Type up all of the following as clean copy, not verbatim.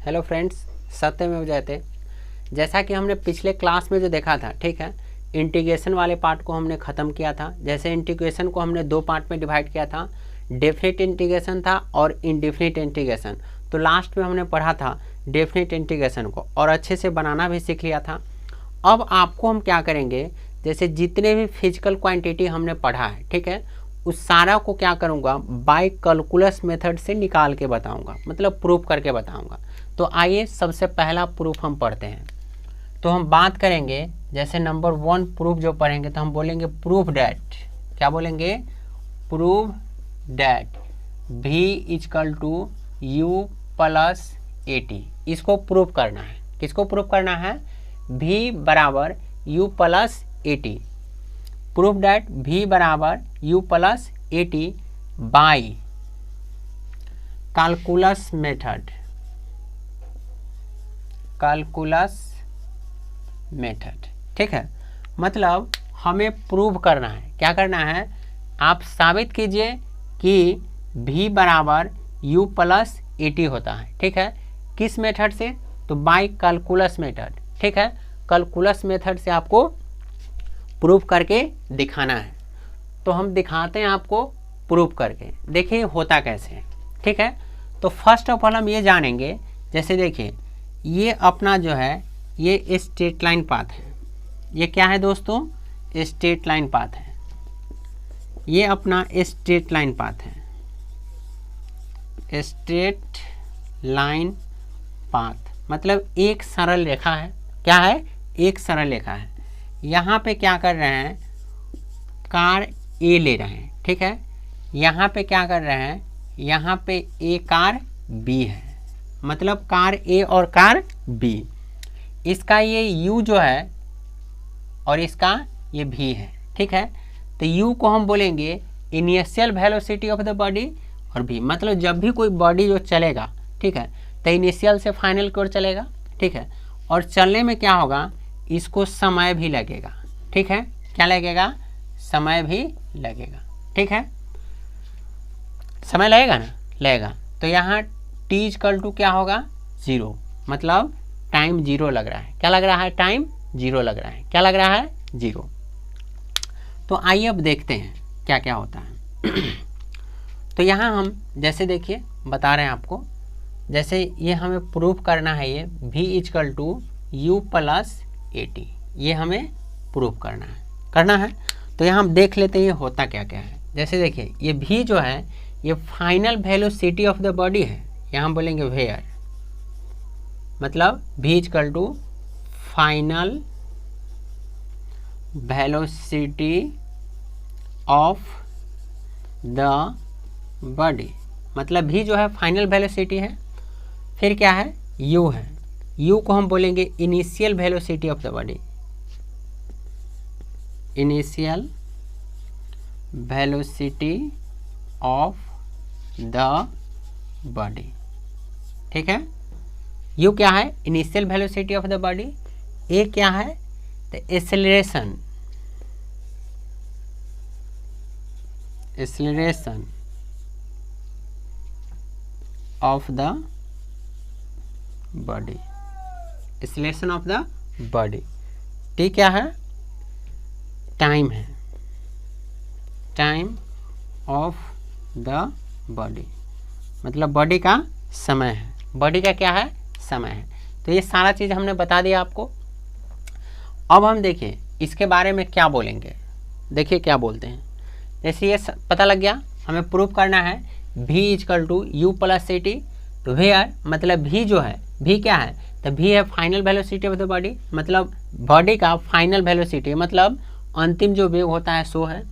Hello friends, सत्यमेव जयते। जैसा कि हमने पिछले क्लास में जो देखा था, ठीक है, इंटीग्रेशन वाले पार्ट को हमने ख़त्म किया था। जैसे इंटीग्रेशन को हमने दो पार्ट में डिवाइड किया था, डेफिनेट इंटीग्रेशन था और इनडेफिनिट इंटीग्रेशन। तो लास्ट में हमने पढ़ा था डेफिनेट इंटीग्रेशन को और अच्छे से बनाना भी सीख लिया था। अब आपको हम क्या करेंगे, जैसे जितने भी फिजिकल क्वांटिटी हमने पढ़ा है, ठीक है, उस सारा को क्या करूँगा, बाय कैलकुलस मेथड से निकाल के बताऊँगा, मतलब प्रूफ करके बताऊँगा। तो आइए सबसे पहला प्रूफ हम पढ़ते हैं। तो हम बात करेंगे, जैसे नंबर 1 प्रूफ जो पढ़ेंगे तो हम बोलेंगे प्रूफ डैट, क्या बोलेंगे, proof that v equal to u plus AT। इसको प्रूफ करना है। किसको प्रूफ करना है, v बराबर u plus AT। Proof that v बराबर u plus AT by calculus method. Calculus method, ठीक है, मतलब हमें प्रूव करना है। क्या करना है, आप साबित कीजिए कि v बराबर u प्लस AT होता है, ठीक है। किस मेथड से, तो बाय कैलकुलस मेथड, ठीक है। कैलकुलस मेथड से आपको प्रूफ करके दिखाना है। तो हम दिखाते हैं आपको प्रूफ करके, देखिए होता कैसे है, ठीक है। तो फर्स्ट ऑफ ऑल हम ये जानेंगे, जैसे देखिए ये अपना जो है ये स्ट्रेट लाइन पाथ है। ये क्या है दोस्तों, स्ट्रेट लाइन पाथ है। ये अपना स्ट्रेट लाइन पाथ है, स्ट्रेट लाइन पाथ मतलब एक सरल रेखा है। क्या है, एक सरल रेखा है। यहाँ पे क्या कर रहे हैं, कार ए ले रहे हैं, ठीक है। यहाँ पे क्या कर रहे हैं, यहाँ पे ए कार बी है, मतलब कार ए और कार बी। इसका ये u जो है और इसका ये v है, ठीक है। तो u को हम बोलेंगे initial velocity of the body और v मतलब जब भी कोई बॉडी जो चलेगा, ठीक है, तो इनिशियल से फाइनल की ओर चलेगा, ठीक है। और चलने में क्या होगा, इसको समय भी लगेगा, ठीक है। क्या लगेगा, समय भी लगेगा, ठीक है। समय लगेगा ना, लगेगा। तो यहाँ t इक्वल टू क्या होगा, 0, मतलब टाइम 0 लग रहा है। क्या लग रहा है, टाइम 0 लग रहा है। क्या लग रहा है, 0। तो आइए अब देखते हैं क्या क्या होता है। तो यहाँ हम जैसे देखिए बता रहे हैं आपको, जैसे ये हमें प्रूफ करना है, ये v equal to u plus AT, ये हमें प्रूफ करना है। तो यहाँ हम देख लेते हैं ये होता क्या क्या है। जैसे देखिए ये v जो है ये final velocity of the body है। यहाँ हम बोलेंगे वेयर, मतलब v equal to final velocity of the body, मतलब v जो है फाइनल वेलोसिटी है। फिर क्या है, u है, u को हम बोलेंगे initial velocity of the body, initial velocity of the body, ठीक है। u क्या है, initial velocity of the body. a क्या है, तो acceleration of the body, acceleration of the body. t क्या है, टाइम है, टाइम ऑफ द बॉडी मतलब बॉडी का समय है। बॉडी का क्या है, समय है। तो ये सारा चीज़ हमने बता दिया आपको। अब हम देखिए इसके बारे में क्या बोलेंगे, देखिए क्या बोलते हैं। जैसे ये पता लग गया, हमें प्रूफ करना है v equal to u plus AT। तो वेयर मतलब v जो है, v क्या है, तो v है final velocity of the body, मतलब बॉडी का फाइनल वेलोसिटी, मतलब अंतिम जो वेग होता है सो है।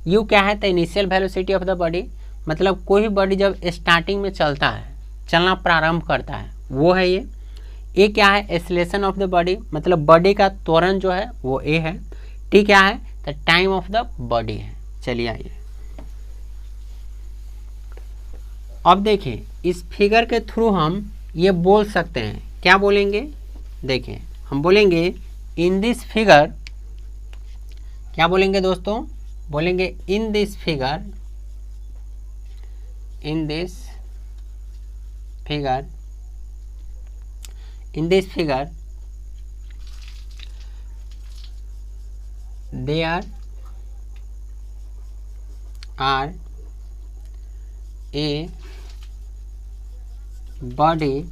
u क्या है, तो initial velocity of the body, मतलब कोई भी बॉडी जब स्टार्टिंग में चलता है, चलना प्रारंभ करता है, वो है ये। a क्या है, एक्सेलरेशन ऑफ द बॉडी, मतलब बॉडी का त्वरण जो है वो a है। t क्या है, तो टाइम ऑफ द बॉडी है। चलिए आइए अब देखिए इस फिगर के थ्रू हम ये बोल सकते हैं। क्या बोलेंगे, देखिए हम बोलेंगे इन दिस फिगर, क्या बोलेंगे दोस्तों, बोलेंगे in this figure, in this figure in this figure there are a body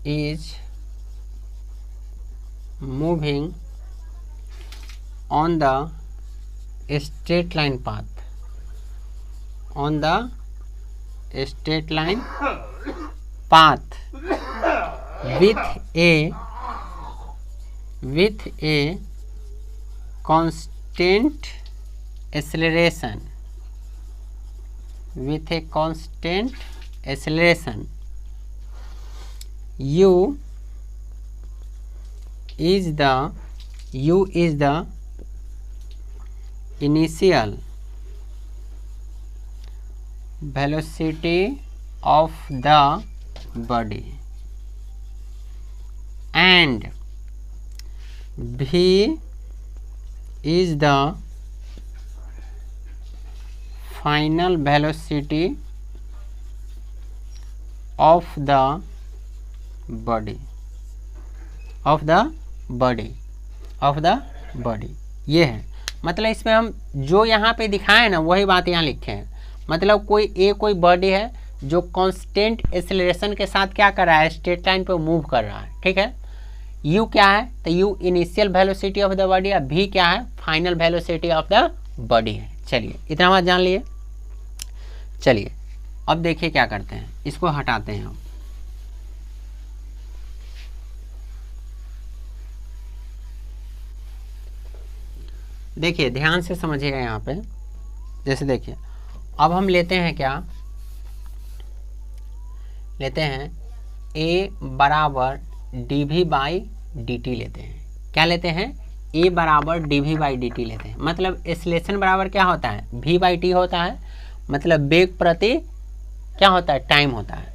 is moving on the straight line path, on the straight line path with a constant acceleration, with a constant acceleration. U is the initial velocity of the body and V is the final velocity of the body, of the body। ये है, मतलब इसमें हम जो यहाँ पे दिखाए ना वही बात यहाँ लिखे हैं। मतलब कोई बॉडी है जो कांस्टेंट एक्सेलरेशन के साथ क्या कर रहा है, स्ट्रेट लाइन पे मूव कर रहा है, ठीक है। यू क्या है, तो you initial velocity of the body है, भी क्या है, final velocity of the body है। चलिए इतना बात जान लिए। चलिए अब देखिए क्या करते हैं, इसको हटाते हैं हम। देखिए ध्यान से समझिएगा यहाँ पे। जैसे देखिए अब हम लेते हैं, क्या लेते हैं, a बराबर dv बाई dt लेते हैं। क्या लेते हैं, a बराबर dv बाई dt लेते हैं। मतलब एक्सेलरेशन बराबर क्या होता है, v बाई t होता है। मतलब वेग प्रति क्या होता है, टाइम होता है।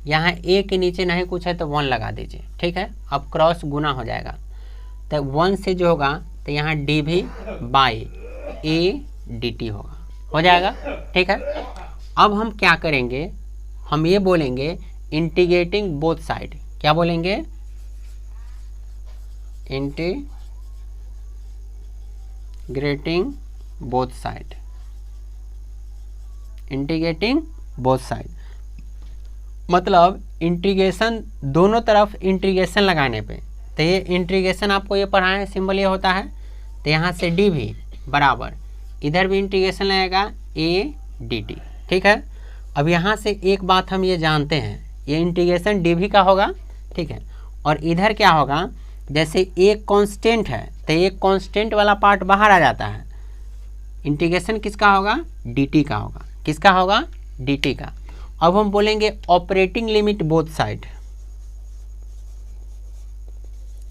यहाँ a के नीचे नहीं कुछ है तो 1 लगा दीजिए, ठीक है। अब क्रॉस गुना हो जाएगा, तो 1 से जो होगा तो यहाँ dv बाई a dt होगा, हो जाएगा, ठीक है। अब हम क्या करेंगे, हम ये बोलेंगे इंटीग्रेटिंग बोथ साइड। क्या बोलेंगे, integrating both side, integrating both side मतलब इंटीग्रेशन दोनों तरफ इंटीग्रेशन लगाने पे। तो ये इंटीग्रेशन आपको ये पढ़ा है, सिंबल ये होता है। तो यहाँ से dv बराबर, इधर भी इंटीग्रेशन लगेगा a dt, ठीक है। अब यहाँ से एक बात हम ये जानते हैं, ये इंटीग्रेशन dv का होगा, ठीक है। और इधर क्या होगा, जैसे एक कांस्टेंट है तो एक कांस्टेंट वाला पार्ट बाहर आ जाता है। इंटीग्रेशन किसका होगा, dt का होगा। किसका होगा, dt का। अब हम बोलेंगे operating limit both side,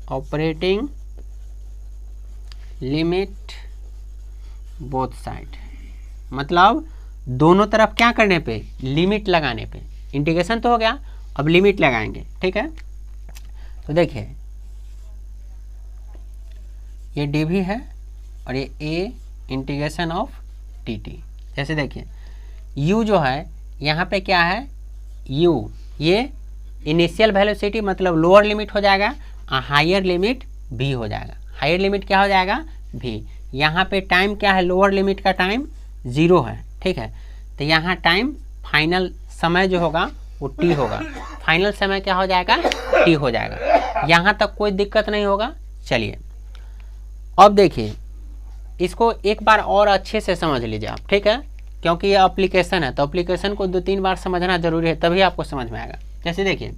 operating limit both side मतलब दोनों तरफ क्या करने पे, लिमिट लगाने पे। इंटीग्रेशन तो हो गया, अब लिमिट लगाएंगे, ठीक है। तो देखिए ये dv है और ये a इंटीग्रेशन ऑफ dt। जैसे देखिए u जो है यहाँ पे क्या है, u ये इनिशियल वेलोसिटी मतलब लोअर लिमिट हो जाएगा, हायर लिमिट v हो जाएगा। हायर लिमिट क्या हो जाएगा, v। यहाँ पे टाइम क्या है, लोअर लिमिट का टाइम 0 है, ठीक है। तो यहाँ टाइम फाइनल समय जो होगा वो t होगा, फाइनल समय क्या हो जाएगा, t हो जाएगा। यहाँ तक कोई दिक्कत नहीं होगा। चलिए अब देखिए इसको एक बार और अच्छे से समझ लीजिए आप, ठीक है। क्योंकि ये एप्लीकेशन है तो एप्लीकेशन को 2-3 बार समझना जरूरी है, तभी आपको समझ में आएगा। जैसे देखिए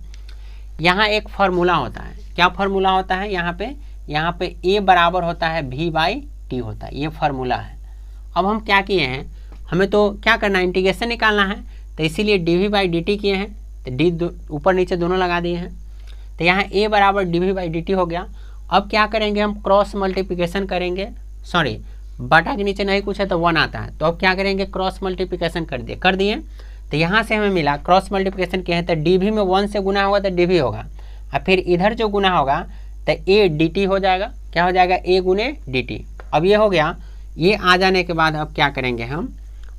यहाँ एक फार्मूला होता है। क्या फार्मूला होता है, यहाँ पे a बराबर होता है v बाई टी होता है, ये फार्मूला है। अब हम क्या किए हैं, हमें तो क्या करना है, इंटीग्रेशन निकालना है। तो इसीलिए dv बाई dt किए हैं, तो d ऊपर नीचे दोनों लगा दिए हैं। तो यहाँ a बराबर dv बाई dt हो गया। अब क्या करेंगे, हम क्रॉस मल्टीप्लिकेशन करेंगे, सॉरी बटा के नीचे नहीं कुछ है तो 1 आता है। तो अब क्या करेंगे, क्रॉस मल्टीप्लिकेशन कर दिए। तो यहाँ से हमें मिला, क्रॉस मल्टीप्लिकेशन किया है तो dv में 1 से गुना होगा तो dv होगा, और फिर इधर जो गुना होगा तो a dt हो जाएगा। क्या हो जाएगा, a गुने dt। अब ये हो गया। ये आ जाने के बाद अब क्या करेंगे हम,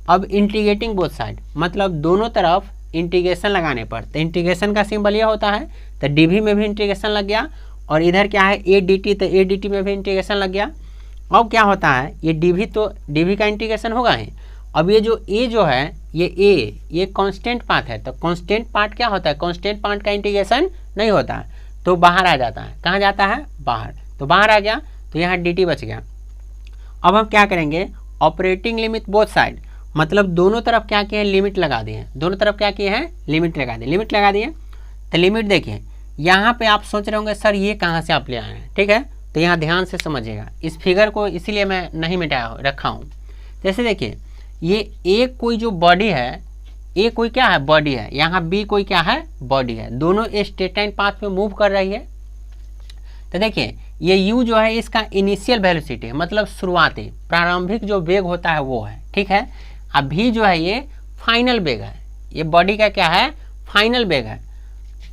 अब इंटीग्रेटिंग बोथ साइड मतलब दोनों तरफ इंटीग्रेशन लगाने पर, तो इंटीग्रेशन का सिंबल यह होता है, तो dv में भी इंटीग्रेशन लग गया, और इधर क्या है a dt, तो a dt में भी इंटीग्रेशन लग गया। अब क्या होता है, ये dv तो dv का इंटीग्रेशन होगा ही। अब ये जो a जो है ये a ये कांस्टेंट पार्ट है, तो कांस्टेंट पार्ट क्या होता है, कांस्टेंट पार्ट का इंटीग्रेशन नहीं होता है, तो बाहर आ जाता है। कहाँ जाता है, बाहर, तो बाहर आ गया, तो यहाँ dt बच गया। अब हम क्या करेंगे, ऑपरेटिंग लिमिट बोथ साइड, मतलब दोनों तरफ क्या किए हैं, लिमिट लगा दिए हैं, दोनों तरफ क्या किए हैं, लिमिट लगा दिए, लिमिट लगा दिए। तो लिमिट देखिए, यहाँ पे आप सोच रहे होंगे सर ये कहाँ से आप ले आए हैं, ठीक है, तो यहाँ ध्यान से समझिएगा इस फिगर को, इसीलिए मैं नहीं मिटाया रखा हूँ। जैसे देखिए ये ए कोई जो बॉडी है, ए कोई क्या है, बॉडी है, यहाँ बी कोई क्या है, बॉडी है, दोनों स्ट्रेट लाइन पाथ में मूव कर रही है। तो देखिए ये u जो है इसका इनिशियल वेलोसिटी है, मतलब शुरुआती प्रारंभिक जो वेग होता है वो है, ठीक है। अब v जो है ये फाइनल वेग है, ये बॉडी का क्या है, फाइनल वेग है।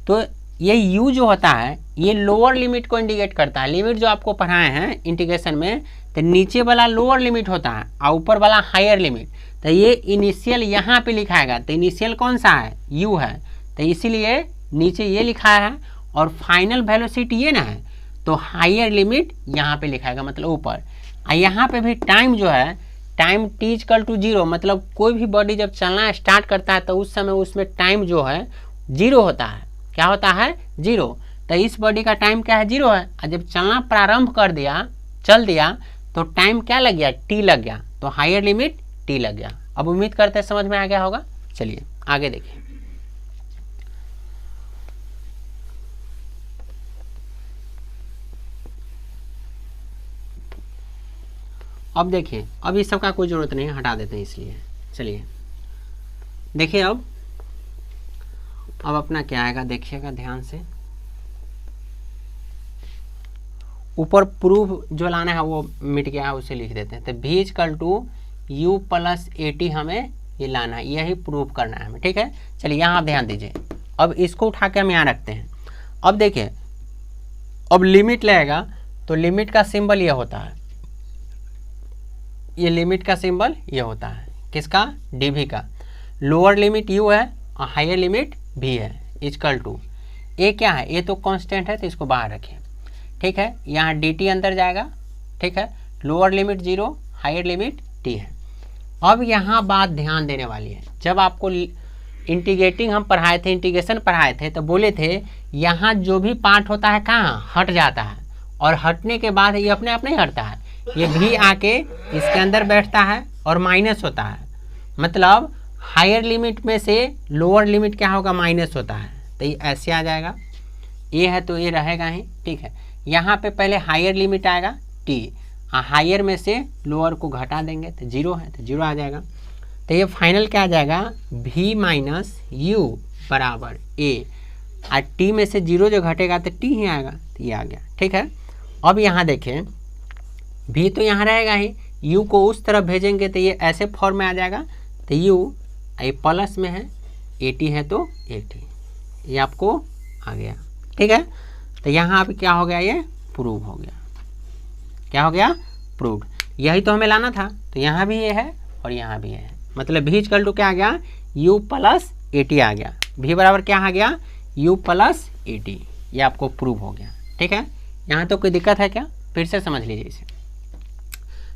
तो ये u जो होता है ये लोअर लिमिट को इंडिकेट करता है। लिमिट जो आपको पढ़ाए हैं इंटीग्रेशन में, तो नीचे वाला लोअर लिमिट होता है और ऊपर वाला हायर लिमिट। तो ये इनिशियल यहाँ पे लिखाएगा, तो इनिशियल कौन सा है, u है, तो इसीलिए नीचे ये लिखा है, और फाइनल वेलोसिटी ये ना है, तो हायर लिमिट यहाँ पे लिखाएगा, मतलब ऊपर। और यहाँ पे भी टाइम जो है, टाइम t इक्वल टू 0, मतलब कोई भी बॉडी जब चलना स्टार्ट करता है तो उस समय उसमें टाइम जो है 0 होता है। क्या होता है, 0। तो इस बॉडी का टाइम क्या है, 0 है, और जब चलना प्रारंभ कर दिया, चल दिया, तो टाइम क्या लग गया, t लग गया, तो हायर लिमिट t लग गया। अब उम्मीद करते हैं समझ में आ गया होगा। चलिए आगे देखिए। अब देखिए, अब इस सब का कोई ज़रूरत नहीं है, हटा देते हैं इसलिए। चलिए देखिए, अब अपना क्या आएगा, देखिएगा ध्यान से। ऊपर प्रूफ जो लाना है वो मिट गया है, उसे लिख देते हैं। तो v equal to u plus AT हमें ये लाना है, यही प्रूफ करना है हमें, ठीक है। चलिए यहाँ आप ध्यान दीजिए, अब इसको उठा के हम यहाँ रखते हैं। अब देखिए, अब लिमिट लगेगा, तो लिमिट का सिंबल ये होता है, ये लिमिट का सिंबल ये होता है, किसका, dv का। लोअर लिमिट u है और हायर लिमिट v है, इक्वल टू a क्या है, a तो कांस्टेंट है, तो इसको बाहर रखें, ठीक है। यहाँ dt अंदर जाएगा, ठीक है। Lower limit 0, higher limit t है। अब यहाँ बात ध्यान देने वाली है, जब आपको इंटीग्रेटिंग हम पढ़ाए थे, इंटीग्रेशन पढ़ाए थे, तो बोले थे यहाँ जो भी पार्ट होता है कहाँ हट जाता है, और हटने के बाद ये अपने आप नहीं हटता है, ये भी आके इसके अंदर बैठता है और माइनस होता है। मतलब हायर लिमिट में से लोअर लिमिट क्या होगा, माइनस होता है, तो ये ऐसे आ जाएगा। ये है तो ये रहेगा ही, ठीक है। यहाँ पे पहले हायर लिमिट आएगा t, हायर में से लोअर को घटा देंगे तो 0 है, तो 0 आ जाएगा। तो ये फाइनल क्या आ जाएगा, v माइनस u बराबर a, और t में से 0 जो घटेगा तो t ही आएगा, तो ये आ गया, ठीक है। अब यहाँ देखें, v तो यहाँ रहेगा ही, u को उस तरफ भेजेंगे तो ये ऐसे फॉर्म में आ जाएगा, तो u ये प्लस में है, AT है तो AT, ये आपको आ गया, ठीक है। तो यहाँ अब क्या हो गया, ये प्रूव हो गया। क्या हो गया, प्रूव्ड। यही तो हमें लाना था, तो यहाँ भी ये है और यहाँ भी है, मतलब v इक्वल टू क्या आ गया, u प्लस AT आ गया। v बराबर क्या आ गया, u प्लस AT, ये आपको प्रूव हो गया, ठीक है। यहाँ तो कोई दिक्कत है क्या, फिर से समझ लीजिए इसे।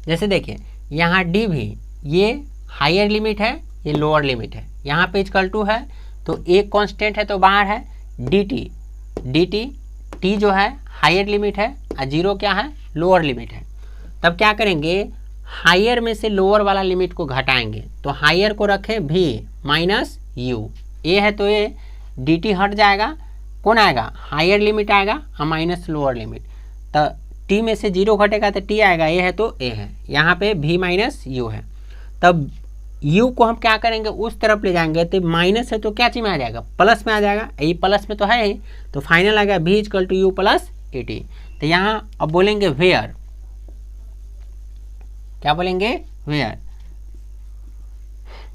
जैसे देखिए यहाँ dv ये हायर लिमिट है, ये लोअर लिमिट है, यहाँ पे इक्वल टू है, तो एक कांस्टेंट है तो बाहर है, dt t जो है हायर लिमिट है और 0 क्या है, लोअर लिमिट है। तब क्या करेंगे, हायर में से लोअर वाला लिमिट को घटाएंगे, तो हायर को रखें v माइनस u, a है तो a, dt हट जाएगा, कौन आएगा, हायर लिमिट आएगा और माइनस लोअर लिमिट। तो t में से 0 घटेगा तो t आएगा, a है तो a है, यहाँ पे v माइनस u है। तब u को हम क्या करेंगे, उस तरफ ले जाएंगे, तो माइनस है तो क्या चीज में आ जाएगा, प्लस में आ जाएगा, ये प्लस में तो है ही, तो फाइनल आ गया v equal to u plus AT। तो यहाँ अब बोलेंगे वेयर, क्या बोलेंगे, वेयर।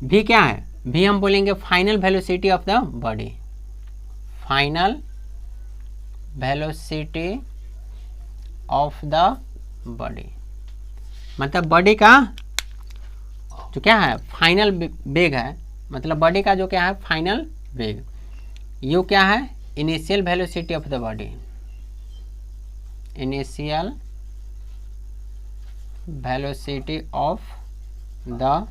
v क्या है, v हम बोलेंगे final velocity of the body, final velocity of the body, मतलब बॉडी का जो क्या है, फाइनल वेग है, मतलब बॉडी का जो क्या है फाइनल वेग। यू क्या है, initial velocity of the body, initial velocity of the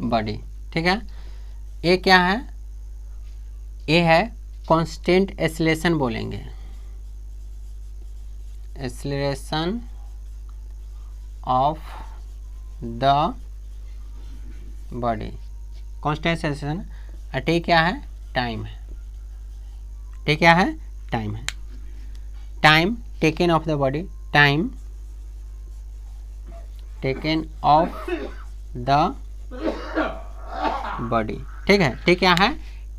body, ठीक है। ए क्या है, ए है कांस्टेंट एक्सेलरेशन बोलेंगे, acceleration of the body, constant acceleration. और टी क्या है, टाइम है, टी क्या है, टाइम है, time taken of the body, time taken of the body, ठीक है। टी क्या है,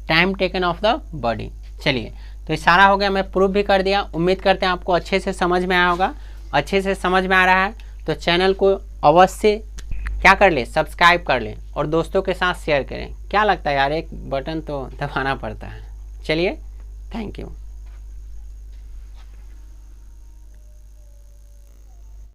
time taken of the body. चलिए, तो ये सारा हो गया, मैं प्रूफ भी कर दिया। उम्मीद करते हैं आपको अच्छे से समझ में आया होगा। अच्छे से समझ में आ रहा है तो चैनल को अवश्य क्या कर ले, सब्सक्राइब कर लें और दोस्तों के साथ शेयर करें। क्या लगता है यार, एक बटन तो दबाना पड़ता है। चलिए, थैंक यू।